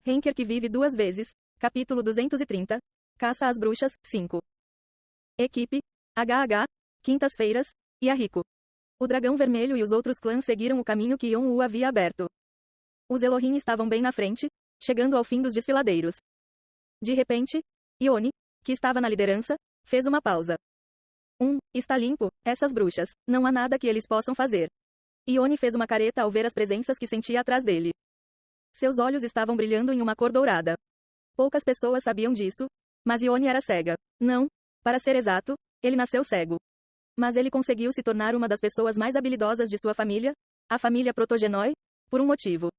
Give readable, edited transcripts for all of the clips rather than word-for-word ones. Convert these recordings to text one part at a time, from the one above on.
Henker que vive duas vezes. Capítulo 230. Caça às bruxas, 5. Equipe. HH. Quintas-feiras. E a Rico. O dragão vermelho e os outros clãs seguiram o caminho que Yon-U havia aberto. Os Elohim estavam bem na frente, chegando ao fim dos desfiladeiros. De repente, Ione, que estava na liderança, fez uma pausa. Está limpo, essas bruxas, não há nada que eles possam fazer. Ione fez uma careta ao ver as presenças que sentia atrás dele. Seus olhos estavam brilhando em uma cor dourada. Poucas pessoas sabiam disso, mas Ione era cega. Não, para ser exato, ele nasceu cego. Mas ele conseguiu se tornar uma das pessoas mais habilidosas de sua família, a família Protogenoi, por um motivo.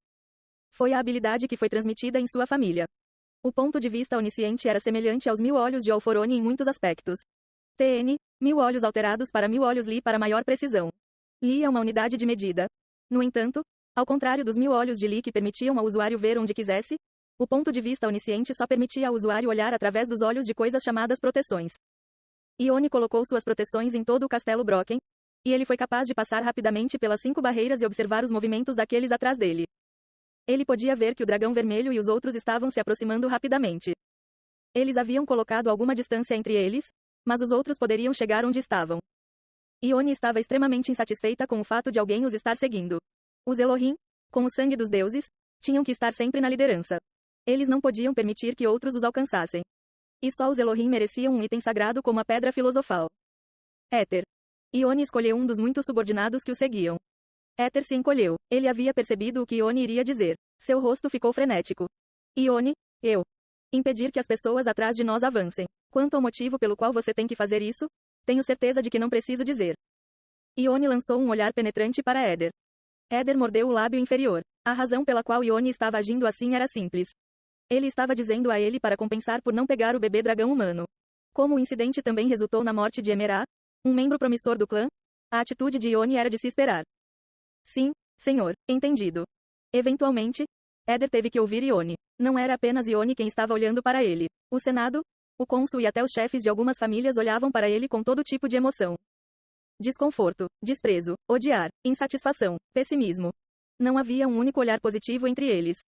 Foi a habilidade que foi transmitida em sua família. O ponto de vista onisciente era semelhante aos 1000 olhos de Alforone em muitos aspectos. TN, 1000 olhos alterados para 1000 olhos Li para maior precisão. Li é uma unidade de medida. No entanto, ao contrário dos 1000 olhos de Li que permitiam ao usuário ver onde quisesse, o ponto de vista onisciente só permitia ao usuário olhar através dos olhos de coisas chamadas proteções. Ione colocou suas proteções em todo o castelo Brocken, e ele foi capaz de passar rapidamente pelas 5 barreiras e observar os movimentos daqueles atrás dele. Ele podia ver que o dragão vermelho e os outros estavam se aproximando rapidamente. Eles haviam colocado alguma distância entre eles, mas os outros poderiam chegar onde estavam. Ione estava extremamente insatisfeita com o fato de alguém os estar seguindo. Os Elohim, com o sangue dos deuses, tinham que estar sempre na liderança. Eles não podiam permitir que outros os alcançassem. E só os Elohim mereciam um item sagrado como a pedra filosofal. Éter. Ione escolheu um dos muitos subordinados que o seguiam. Éter se encolheu. Ele havia percebido o que Ione iria dizer. Seu rosto ficou frenético. Ione, eu. Impedir que as pessoas atrás de nós avancem. Quanto ao motivo pelo qual você tem que fazer isso, tenho certeza de que não preciso dizer. Ione lançou um olhar penetrante para Éder. Éder mordeu o lábio inferior. A razão pela qual Ione estava agindo assim era simples. Ele estava dizendo a ele para compensar por não pegar o bebê dragão humano. Como o incidente também resultou na morte de Emerá, um membro promissor do clã, a atitude de Ione era de se esperar. Sim, senhor, entendido. Eventualmente, Éder teve que ouvir Ione. Não era apenas Ione quem estava olhando para ele. O Senado, o cônsul e até os chefes de algumas famílias olhavam para ele com todo tipo de emoção. Desconforto, desprezo, odiar, insatisfação, pessimismo. Não havia um único olhar positivo entre eles.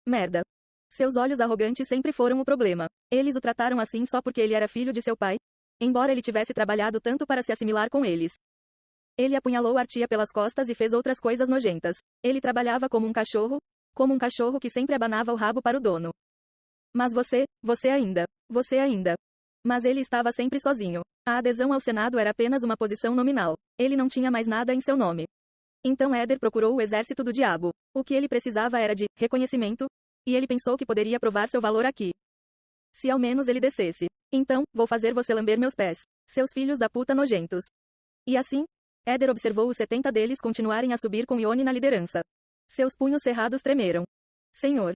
Merda. Seus olhos arrogantes sempre foram o problema. Eles o trataram assim só porque ele era filho de seu pai, embora ele tivesse trabalhado tanto para se assimilar com eles. Ele apunhalou Artia pelas costas e fez outras coisas nojentas. Ele trabalhava como um cachorro que sempre abanava o rabo para o dono. Mas você ainda. Mas ele estava sempre sozinho. A adesão ao Senado era apenas uma posição nominal. Ele não tinha mais nada em seu nome. Então Éder procurou o exército do diabo. O que ele precisava era de reconhecimento, e ele pensou que poderia provar seu valor aqui. Se ao menos ele descesse. Então, vou fazer você lamber meus pés. Seus filhos da puta nojentos. E assim, Éder observou os 70 deles continuarem a subir com Ione na liderança. Seus punhos cerrados tremeram. Senhor.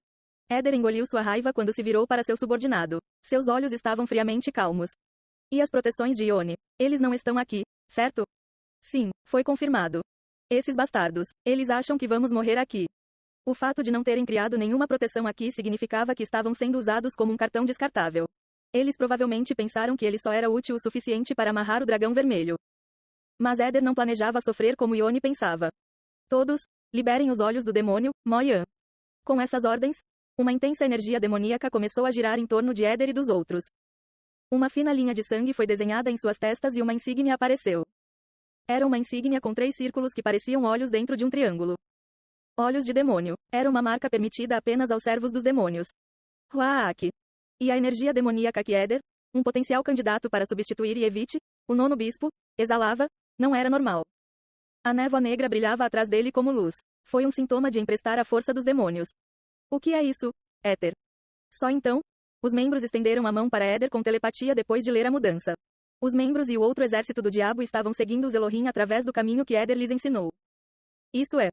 Éder engoliu sua raiva quando se virou para seu subordinado. Seus olhos estavam friamente calmos. E as proteções de Ione? Eles não estão aqui, certo? Sim, foi confirmado. Esses bastardos, eles acham que vamos morrer aqui. O fato de não terem criado nenhuma proteção aqui significava que estavam sendo usados como um cartão descartável. Eles provavelmente pensaram que ele só era útil o suficiente para amarrar o dragão vermelho. Mas Éder não planejava sofrer como Ione pensava. Todos, liberem os olhos do demônio, Mo-Yan. Com essas ordens, uma intensa energia demoníaca começou a girar em torno de Éder e dos outros. Uma fina linha de sangue foi desenhada em suas testas e uma insígnia apareceu. Era uma insígnia com 3 círculos que pareciam olhos dentro de um triângulo. Olhos de demônio. Era uma marca permitida apenas aos servos dos demônios. Huaak. E a energia demoníaca que Éder, um potencial candidato para substituir Yevite, o 9º bispo, exalava, não era normal. A névoa negra brilhava atrás dele como luz. Foi um sintoma de emprestar a força dos demônios. O que é isso, Éter? Só então, os membros estenderam a mão para Éder com telepatia depois de ler a mudança. Os membros e o outro exército do diabo estavam seguindo os Elohim através do caminho que Éder lhes ensinou. Isso é.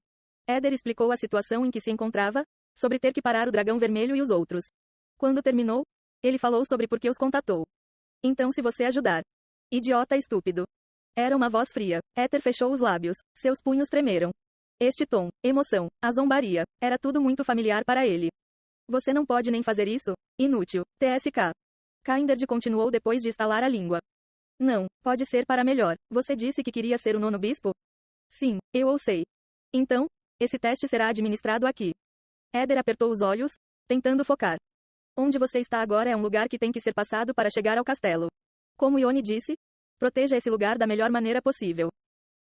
Éder explicou a situação em que se encontrava, sobre ter que parar o dragão vermelho e os outros. Quando terminou, ele falou sobre por que os contatou. Então se você ajudar. Idiota estúpido. Era uma voz fria. Éter fechou os lábios. Seus punhos tremeram. Este tom, emoção, a zombaria, era tudo muito familiar para ele. Você não pode nem fazer isso? Inútil. TSK. Kindred continuou depois de estalar a língua. Não, pode ser para melhor. Você disse que queria ser o 9º bispo? Sim, eu o sei. Então, esse teste será administrado aqui. Éder apertou os olhos, tentando focar. Onde você está agora é um lugar que tem que ser passado para chegar ao castelo. Como Ione disse, proteja esse lugar da melhor maneira possível.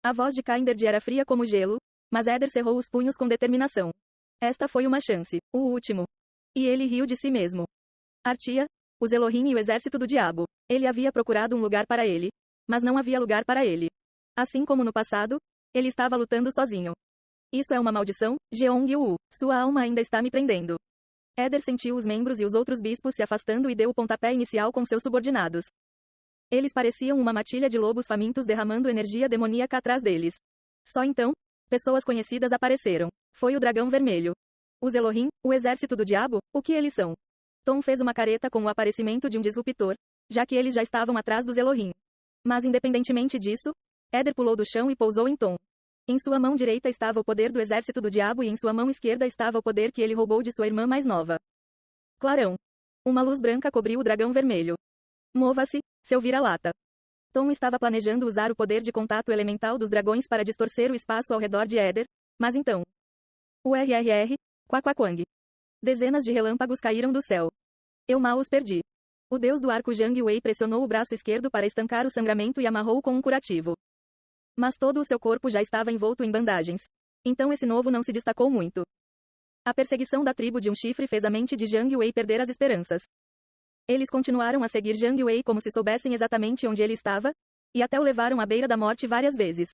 A voz de Kindred era fria como gelo, mas Eder cerrou os punhos com determinação. Esta foi uma chance, o último. E ele riu de si mesmo. Artia, os Elohim e o exército do diabo. Ele havia procurado um lugar para ele, mas não havia lugar para ele. Assim como no passado, ele estava lutando sozinho. Isso é uma maldição, Jeong-Yu. Sua alma ainda está me prendendo. Eder sentiu os membros e os outros bispos se afastando e deu o pontapé inicial com seus subordinados. Eles pareciam uma matilha de lobos famintos derramando energia demoníaca atrás deles. Só então, pessoas conhecidas apareceram. Foi o dragão vermelho. Os Elohim, o exército do diabo, o que eles são? Tom fez uma careta com o aparecimento de um disruptor, já que eles já estavam atrás dos Elohim. Mas independentemente disso, Eder pulou do chão e pousou em Tom. Em sua mão direita estava o poder do exército do diabo e em sua mão esquerda estava o poder que ele roubou de sua irmã mais nova. Clarão. Uma luz branca cobriu o dragão vermelho. Mova-se, seu vira-lata. Tom estava planejando usar o poder de contato elemental dos dragões para distorcer o espaço ao redor de Eder, mas então... O RRR, Quaquaquang. Dezenas de relâmpagos caíram do céu. Eu mal os perdi. O deus do arco Zhang Wei pressionou o braço esquerdo para estancar o sangramento e amarrou com um curativo. Mas todo o seu corpo já estava envolto em bandagens. Então esse novo não se destacou muito. A perseguição da tribo de um chifre fez a mente de Zhang Wei perder as esperanças. Eles continuaram a seguir Zhang Wei como se soubessem exatamente onde ele estava, e até o levaram à beira da morte várias vezes.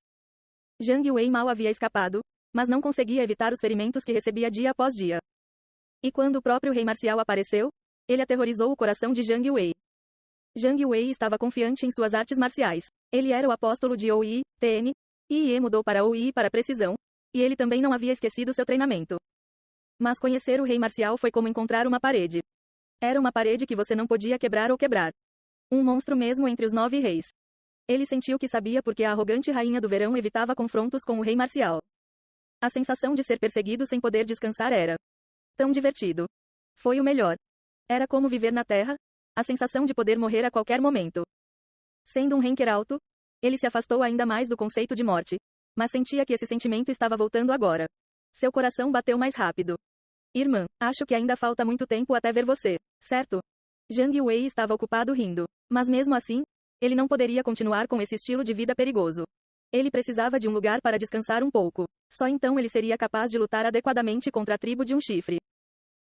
Zhang Wei mal havia escapado, mas não conseguia evitar os ferimentos que recebia dia após dia. E quando o próprio rei marcial apareceu, ele aterrorizou o coração de Zhang Wei. Zhang Wei estava confiante em suas artes marciais. Ele era o apóstolo de OI, TN, e mudou para OI para precisão, e ele também não havia esquecido seu treinamento. Mas conhecer o rei marcial foi como encontrar uma parede. Era uma parede que você não podia quebrar ou quebrar. Um monstro mesmo entre os 9 reis. Ele sentiu que sabia porque a arrogante rainha do verão evitava confrontos com o rei marcial. A sensação de ser perseguido sem poder descansar era tão divertido. Foi o melhor. Era como viver na Terra, a sensação de poder morrer a qualquer momento. Sendo um ranker alto, ele se afastou ainda mais do conceito de morte, mas sentia que esse sentimento estava voltando agora. Seu coração bateu mais rápido. Irmã, acho que ainda falta muito tempo até ver você, certo? Zhang Wei estava ocupado rindo. Mas mesmo assim, ele não poderia continuar com esse estilo de vida perigoso. Ele precisava de um lugar para descansar um pouco. Só então ele seria capaz de lutar adequadamente contra a tribo de um chifre.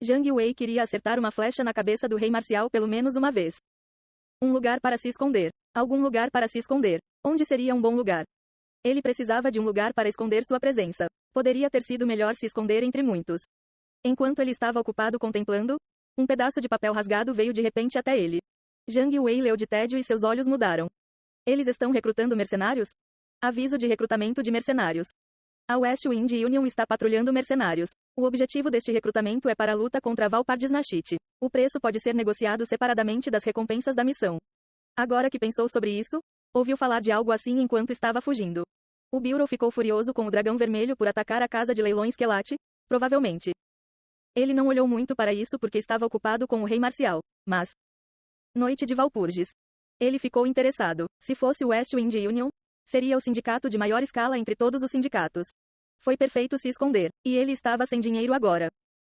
Zhang Wei queria acertar uma flecha na cabeça do rei marcial pelo menos uma vez. Um lugar para se esconder. Algum lugar para se esconder. Onde seria um bom lugar? Ele precisava de um lugar para esconder sua presença. Poderia ter sido melhor se esconder entre muitos. Enquanto ele estava ocupado contemplando, um pedaço de papel rasgado veio de repente até ele. Zhang Wei leu de tédio e seus olhos mudaram. Eles estão recrutando mercenários? Aviso de recrutamento de mercenários. A West Wind Union está patrulhando mercenários. O objetivo deste recrutamento é para a luta contra Valpardisnachit. O preço pode ser negociado separadamente das recompensas da missão. Agora que pensou sobre isso, ouviu falar de algo assim enquanto estava fugindo. O Bureau ficou furioso com o dragão vermelho por atacar a casa de leilões Kelat, provavelmente. Ele não olhou muito para isso porque estava ocupado com o rei marcial, mas... Noite de Valpurgis. Ele ficou interessado. Se fosse o West Wind Union, seria o sindicato de maior escala entre todos os sindicatos. Foi perfeito se esconder, e ele estava sem dinheiro agora.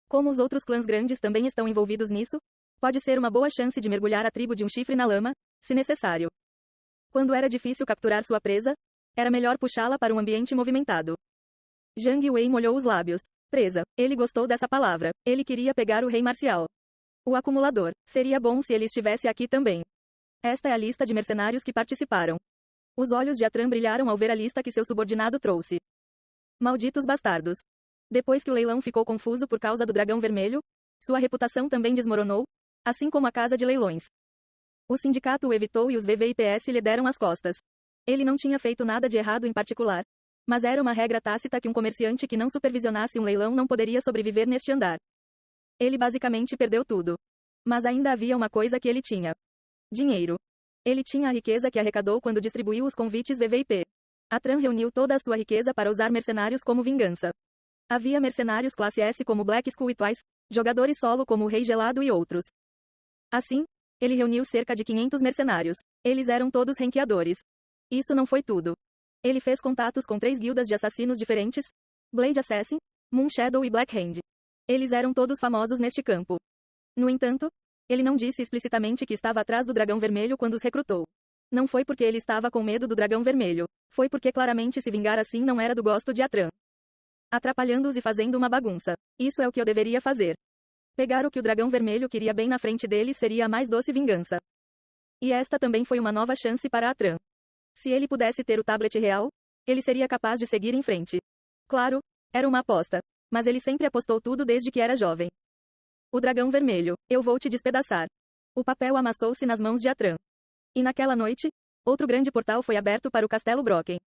Como os outros clãs grandes também estão envolvidos nisso, pode ser uma boa chance de mergulhar a tribo de um chifre na lama, se necessário. Quando era difícil capturar sua presa, era melhor puxá-la para um ambiente movimentado. Zhang Wei molhou os lábios. Presa. Ele gostou dessa palavra. Ele queria pegar o rei marcial. O acumulador. Seria bom se ele estivesse aqui também. Esta é a lista de mercenários que participaram. Os olhos de Atran brilharam ao ver a lista que seu subordinado trouxe. Malditos bastardos. Depois que o leilão ficou confuso por causa do dragão vermelho, sua reputação também desmoronou, assim como a casa de leilões. O sindicato o evitou e os VVIPS lhe deram as costas. Ele não tinha feito nada de errado em particular. Mas era uma regra tácita que um comerciante que não supervisionasse um leilão não poderia sobreviver neste andar. Ele basicamente perdeu tudo. Mas ainda havia uma coisa que ele tinha. Dinheiro. Ele tinha a riqueza que arrecadou quando distribuiu os convites VVIP. Atran reuniu toda a sua riqueza para usar mercenários como vingança. Havia mercenários classe S como Black Skull e Twice, jogadores solo como o Rei Gelado e outros. Assim, ele reuniu cerca de 500 mercenários. Eles eram todos ranqueadores. Isso não foi tudo. Ele fez contatos com 3 guildas de assassinos diferentes: Blade Assassin, Moon Shadow e Black Hand. Eles eram todos famosos neste campo. No entanto, ele não disse explicitamente que estava atrás do dragão vermelho quando os recrutou. Não foi porque ele estava com medo do dragão vermelho. Foi porque claramente se vingar assim não era do gosto de Atran. Atrapalhando-os e fazendo uma bagunça. Isso é o que eu deveria fazer. Pegar o que o dragão vermelho queria bem na frente deles seria a mais doce vingança. E esta também foi uma nova chance para Atran. Se ele pudesse ter o tablet real, ele seria capaz de seguir em frente. Claro, era uma aposta. Mas ele sempre apostou tudo desde que era jovem. O dragão vermelho, eu vou te despedaçar. O papel amassou-se nas mãos de Atran. E naquela noite, outro grande portal foi aberto para o Castelo Brocken.